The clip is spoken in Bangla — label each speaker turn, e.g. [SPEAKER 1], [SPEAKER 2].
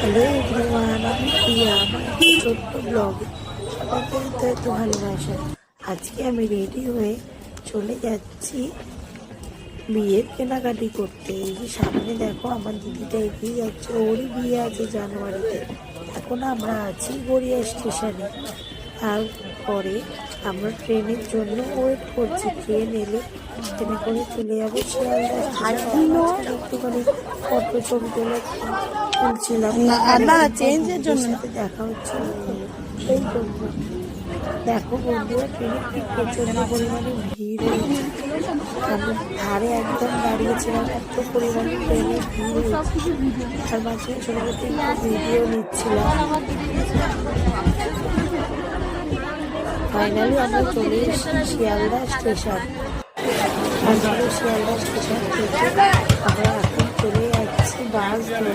[SPEAKER 1] হ্যালো এভরিওয়ান, আমি প্রিয়া। আমার ছোট্ট ব্লগে সবাইকে একটু ভালোবাসা। আজকে আমি রেডি হয়ে চলে যাচ্ছি বিয়ের কেনাকাটি করতে। এই যে সামনে দেখো আমার দিদিটা এগিয়ে যাচ্ছে, ওরই বিয়ে আছে জানুয়ারিতে। এখন আমরা আছি গড়িয়া স্টেশনে। তারপরে আমরা ট্রেনের জন্য ওয়েট করছি। ট্রেন এলে ট্রেনে করে চলে যাবো শিয়ালদা স্টেশন। একটুখানি ফটো ছবি তুলছিলাম, চেঞ্জের জন্য দেখা হচ্ছিল। এই জন্য দেখো বন্ধুরা, ট্রেনে কি প্রচন্ড পরিমাণে ভিড় হয়েছে। আমি ধারে একদম দাঁড়িয়েছিলাম, এত পরিমাণে ট্রেনে ভিড় হয়েছে। তার মাঝে ছোটো ছোটো ভিডিও নিচ্ছিলাম। ফাইনালি আমরা চলে এসেছি শিয়ালদা স্টেশন। শিয়ালদা স্টেশন থেকে আমরা এখন চলে যাচ্ছি বাস ধরে